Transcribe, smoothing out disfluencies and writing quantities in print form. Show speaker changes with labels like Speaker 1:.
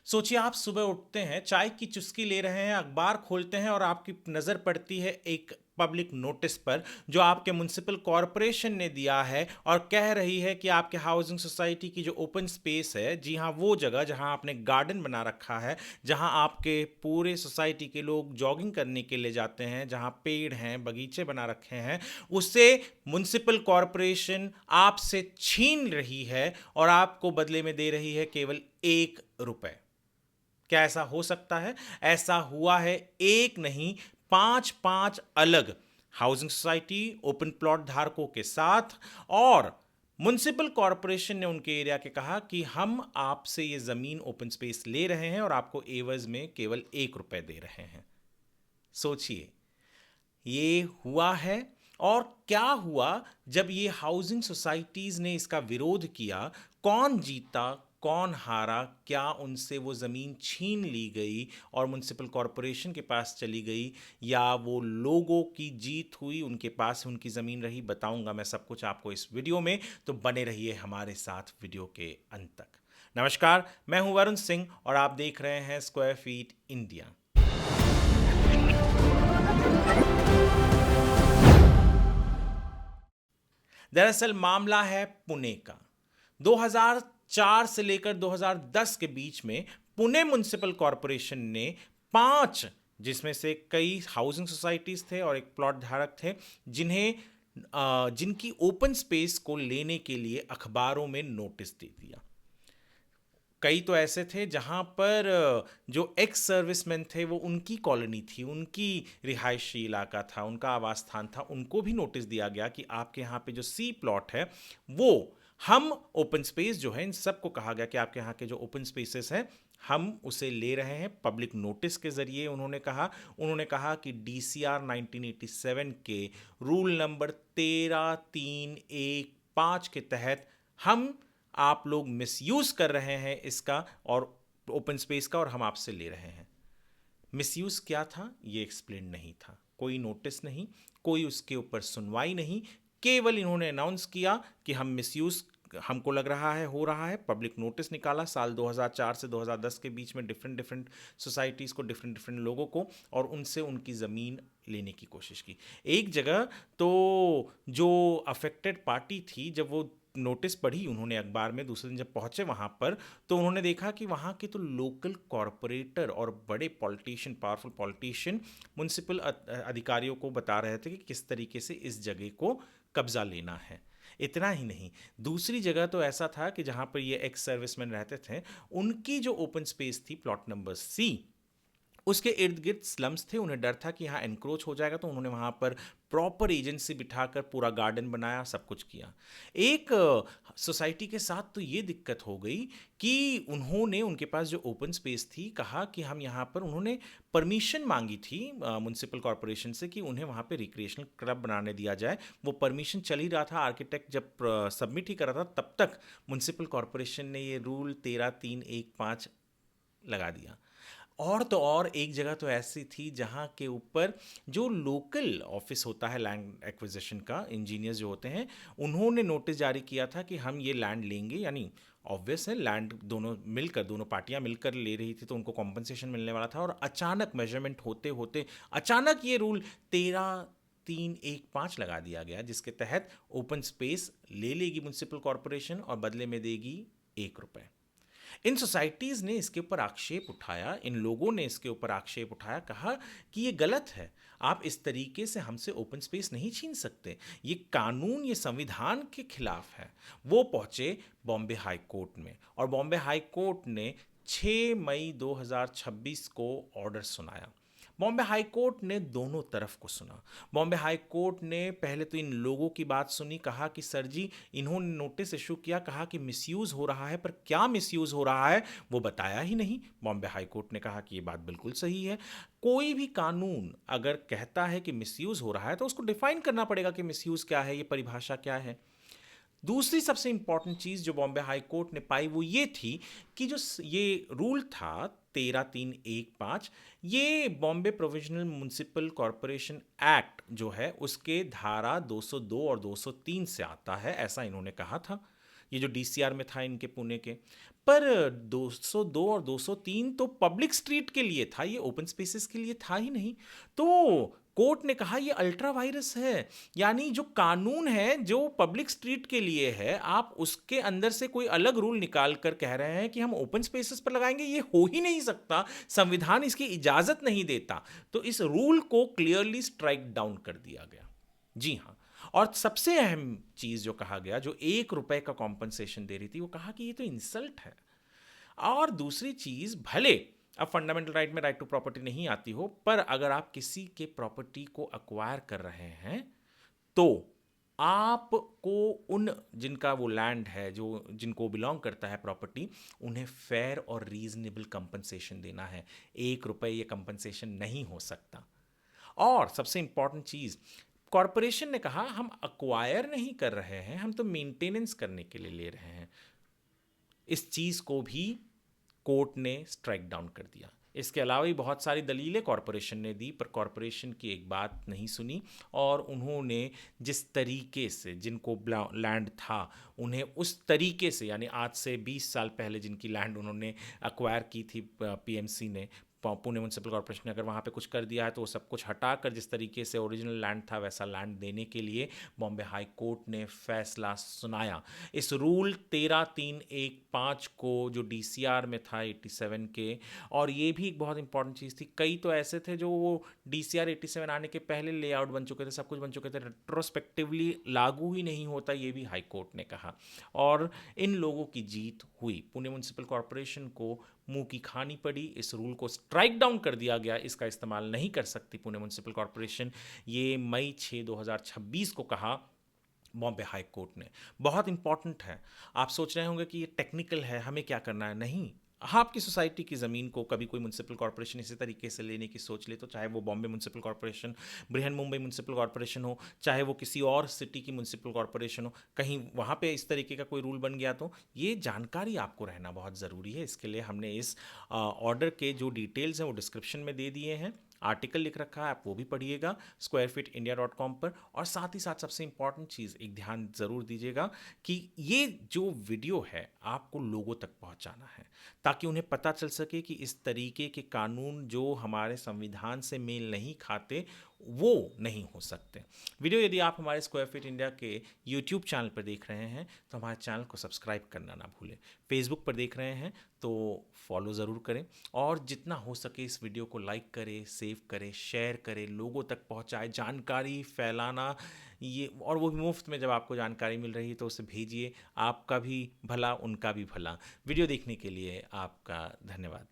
Speaker 1: सोचिए आप सुबह उठते हैं, चाय की चुस्की ले रहे हैं, अखबार खोलते हैं और आपकी नज़र पड़ती है एक पब्लिक नोटिस पर जो आपके म्युनिसिपल कॉरपोरेशन ने दिया है और कह रही है कि आपके हाउसिंग सोसाइटी की जो ओपन स्पेस है, जी हाँ, वो जगह जहां आपने गार्डन बना रखा है, जहां आपके पूरे सोसाइटी के लोग जॉगिंग करने के लिए जाते हैं, जहां पेड़ हैं, बगीचे बना रखे हैं, उसे म्युनिसिपल कॉरपोरेशन आपसे छीन रही है और आपको बदले में दे रही है केवल 1 रुपए। क्या ऐसा हो सकता है? ऐसा हुआ है, एक नहीं, पांच पांच अलग हाउसिंग सोसाइटी ओपन प्लॉट धारकों के साथ। और म्युनिसिपल कॉरपोरेशन ने उनके एरिया के कहा कि हम आपसे ये जमीन ओपन स्पेस ले रहे हैं और आपको एवज में केवल 1 रुपए दे रहे हैं। सोचिए, ये हुआ है। और क्या हुआ जब ये हाउसिंग सोसाइटीज ने इसका विरोध किया? कौन जीता, कौन हारा? क्या उनसे वो ज़मीन छीन ली गई और म्युनिसिपल कॉरपोरेशन के पास चली गई, या वो लोगों की जीत हुई, उनके पास उनकी ज़मीन रही? बताऊंगा मैं सब कुछ आपको इस वीडियो में, तो बने रहिए हमारे साथ वीडियो के अंत तक। नमस्कार, मैं हूं वरुण सिंह और आप देख रहे हैं स्क्वायर फीट इंडिया। दरअसल मामला है पुणे का। 2004 से लेकर 2010 के बीच में पुणे म्युनिसिपल कॉरपोरेशन ने 5, जिसमें से कई हाउसिंग सोसाइटीज थे और एक प्लॉट धारक थे, जिनकी ओपन स्पेस को लेने के लिए अखबारों में नोटिस दे दिया। कई तो ऐसे थे जहां पर जो एक्स सर्विसमैन थे, वो उनकी कॉलोनी थी, उनकी रिहायशी इलाका था, उनका आवास स्थान था, उनको भी नोटिस दिया गया कि आपके यहाँ पे जो सी प्लॉट है, वो हम ओपन स्पेस जो है, इन सबको कहा गया कि आपके यहाँ के जो ओपन स्पेसेस हैं, हम उसे ले रहे हैं पब्लिक नोटिस के जरिए। उन्होंने कहा कि डीसीआर 1987 के रूल नंबर 13315 के तहत हम आप लोग मिसयूज कर रहे हैं इसका और ओपन स्पेस का, और हम आपसे ले रहे हैं। मिसयूज क्या था ये एक्सप्लेन नहीं था, कोई नोटिस नहीं, कोई उसके ऊपर सुनवाई नहीं। केवल इन्होंने अनाउंस किया कि हम मिसयूज, हमको लग रहा है हो रहा है। पब्लिक नोटिस निकाला साल 2004 से 2010 के बीच में, डिफरेंट डिफरेंट सोसाइटीज़ को, डिफरेंट डिफरेंट लोगों को, और उनसे उनकी ज़मीन लेने की कोशिश की। एक जगह तो जो अफेक्टेड पार्टी थी, जब वो नोटिस पढ़ी उन्होंने अखबार में, दूसरे दिन जब पहुंचे वहां पर, तो उन्होंने देखा कि वहां के तो लोकल कॉरपोरेटर और बड़े पॉलिटिशियन, पावरफुल पॉलिटिशियन, म्युनिसिपल अधिकारियों को बता रहे थे कि किस तरीके से इस जगह को कब्जा लेना है। इतना ही नहीं, दूसरी जगह तो ऐसा था कि जहां पर ये एक्स सर्विसमैन रहते थे, उनकी जो ओपन स्पेस थी प्लॉट नंबर सी, उसके इर्द गिर्द स्लम्स थे। उन्हें डर था कि यहाँ एनक्रोच हो जाएगा, तो उन्होंने वहाँ पर प्रॉपर एजेंसी बिठाकर पूरा गार्डन बनाया, सब कुछ किया। एक सोसाइटी के साथ तो ये दिक्कत हो गई कि उन्होंने, उनके पास जो ओपन स्पेस थी, कहा कि हम यहाँ पर, उन्होंने परमिशन मांगी थी म्युनिसिपल कॉरपोरेशन से कि उन्हें वहाँ पे रिक्रिएशनल क्लब बनाने दिया जाए। वो परमिशन चल ही रहा था, आर्किटेक्ट जब सबमिट ही कर रहा था, तब तक म्युनिसिपल कॉरपोरेशन ने ये रूल 13315 लगा दिया। और तो और एक जगह तो ऐसी थी जहाँ के ऊपर जो लोकल ऑफिस होता है लैंड एक्विजिशन का, इंजीनियर्स जो होते हैं, उन्होंने नोटिस जारी किया था कि हम ये लैंड लेंगे। यानी ऑब्वियस है, लैंड दोनों मिलकर, दोनों पार्टियां मिलकर ले रही थी, तो उनको कॉम्पनसेशन मिलने वाला था। और अचानक मेजरमेंट होते होते अचानक ये रूल 13315 लगा दिया गया, जिसके तहत ओपन स्पेस ले लेगी म्युनिसिपल कॉरपोरेशन और बदले में देगी 1 रुपए। इन सोसाइटीज ने इसके ऊपर आक्षेप उठाया, इन लोगों ने इसके ऊपर आक्षेप उठाया, कहा कि ये गलत है, आप इस तरीके से हमसे ओपन स्पेस नहीं छीन सकते, ये कानून, ये संविधान के खिलाफ है। वो पहुंचे बॉम्बे हाई कोर्ट में, और बॉम्बे हाई कोर्ट ने 6 मई 2026 को ऑर्डर सुनाया। बॉम्बे हाई कोर्ट ने दोनों तरफ को सुना। बॉम्बे हाई कोर्ट ने पहले तो इन लोगों की बात सुनी, कहा कि सर जी, इन्होंने नोटिस इशू किया, कहा कि मिसयूज हो रहा है, पर क्या मिसयूज हो रहा है वो बताया ही नहीं। बॉम्बे हाई कोर्ट ने कहा कि ये बात बिल्कुल सही है। कोई भी कानून अगर कहता है कि मिसयूज हो रहा है, तो उसको डिफाइन करना पड़ेगा कि मिसयूज क्या है, ये परिभाषा क्या है। दूसरी सबसे इंपॉर्टेंट चीज जो बॉम्बे हाई कोर्ट ने पाई, वो ये थी कि जो ये रूल था 13315, ये Bombay provisional municipal corporation act जो है, उसके धारा 202 और 203 से आता है, ऐसा इन्होंने कहा था। ये जो डीसीआर में था इनके पुणे के, पर 202 और 203 तो पब्लिक स्ट्रीट के लिए था, ये ओपन स्पेसेस के लिए था ही नहीं। तो कोर्ट ने कहा ये अल्ट्रा वायरस है, यानी जो कानून है जो पब्लिक स्ट्रीट के लिए है, आप उसके अंदर से कोई अलग रूल निकाल कर कह रहे हैं कि हम ओपन स्पेसेस पर लगाएंगे, ये हो ही नहीं सकता, संविधान इसकी इजाजत नहीं देता। तो इस रूल को क्लियरली स्ट्राइक डाउन कर दिया गया। जी हाँ। और सबसे अहम चीज जो कहा गया, जो ₹1 का कॉम्पनसेशन दे रही थी, वो कहा कि ये तो इंसल्ट है। और दूसरी चीज, भले अब फंडामेंटल राइट में राइट टू प्रॉपर्टी नहीं आती हो, पर अगर आप किसी के प्रॉपर्टी को अक्वायर कर रहे हैं तो आपको उन जिनका वो लैंड है, जो जिनको बिलोंग करता है प्रॉपर्टी, उन्हें फेयर और रीजनेबल कंपनसेशन देना है। ₹1 ये कंपनसेशन नहीं हो सकता। और सबसे इंपॉर्टेंट चीज, कॉरपोरेशन ने कहा हम अक्वायर नहीं कर रहे हैं, हम तो मेंटेनेंस करने के लिए ले रहे हैं। इस चीज को भी कोर्ट ने स्ट्राइक डाउन कर दिया। इसके अलावा भी बहुत सारी दलीलें कॉरपोरेशन ने दी, पर कॉरपोरेशन की एक बात नहीं सुनी, और उन्होंने जिस तरीके से जिनको लैंड था उन्हें उस तरीके से, यानी आज से 20 साल पहले जिनकी लैंड उन्होंने अक्वायर की थी पीएमसी ने, पुणे म्यूनसिपल कॉर्पोरेशन ने, अगर वहाँ पे कुछ कर दिया है तो वो सब कुछ हटाकर जिस तरीके से ओरिजिनल लैंड था वैसा लैंड देने के लिए बॉम्बे हाई कोर्ट ने फैसला सुनाया। इस रूल 13315 को जो डीसीआर में था 87 के, और ये भी एक बहुत इंपॉर्टेंट चीज़ थी, कई तो ऐसे थे जो वो डीसीआर 87 आने के पहले लेआउट बन चुके थे, सब कुछ बन चुके थे, रेट्रोस्पेक्टिवली लागू ही नहीं होता, ये भी हाई कोर्ट ने कहा। और इन लोगों की जीत हुई। पुणे म्यूनसिपल कॉर्पोरेशन को मुंह की खानी पड़ी, इस रूल को स्ट्राइक डाउन कर दिया गया, इसका इस्तेमाल नहीं कर सकती पुणे म्यूनसिपल कॉर्पोरेशन। ये मई 6, 2026 को कहा बॉम्बे हाई कोर्ट ने। बहुत इंपॉर्टेंट है। आप सोच रहे होंगे कि ये टेक्निकल है, हमें क्या करना है। नहीं, आपकी सोसाइटी की ज़मीन को कभी कोई म्यूनसिपल कॉर्पोरेशन इसी तरीके से लेने की सोच ले, तो चाहे वो Bombay municipal corporation, Brihan Mumbai municipal corporation हो, चाहे वो किसी और सिटी की म्यूनसिपल कॉर्पोरेशन हो, कहीं वहाँ पे इस तरीके का कोई रूल बन गया, तो ये जानकारी आपको रहना बहुत ज़रूरी है। इसके लिए हमने इस ऑर्डर के जो डिटेल्स हैं वो डिस्क्रिप्शन में दे दिए हैं, आर्टिकल लिख रखा है, आप वो भी पढ़िएगा squarefeetindia.com पर। और साथ ही साथ सबसे इंपॉर्टेंट चीज़, एक ध्यान ज़रूर दीजिएगा कि ये जो वीडियो है आपको लोगों तक पहुंचाना है, ताकि उन्हें पता चल सके कि इस तरीके के कानून जो हमारे संविधान से मेल नहीं खाते वो नहीं हो सकते। वीडियो यदि आप हमारे स्क्वायर फीट इंडिया के यूट्यूब चैनल पर देख रहे हैं तो हमारे चैनल को सब्सक्राइब करना ना भूलें। फेसबुक पर देख रहे हैं तो फॉलो ज़रूर करें, और जितना हो सके इस वीडियो को लाइक करें, सेव करें, शेयर करें, लोगों तक पहुंचाएं। जानकारी फैलाना, ये, और वो भी मुफ्त में, जब आपको जानकारी मिल रही है तो उसे भेजिए। आपका भी भला, उनका भी भला। वीडियो देखने के लिए आपका धन्यवाद।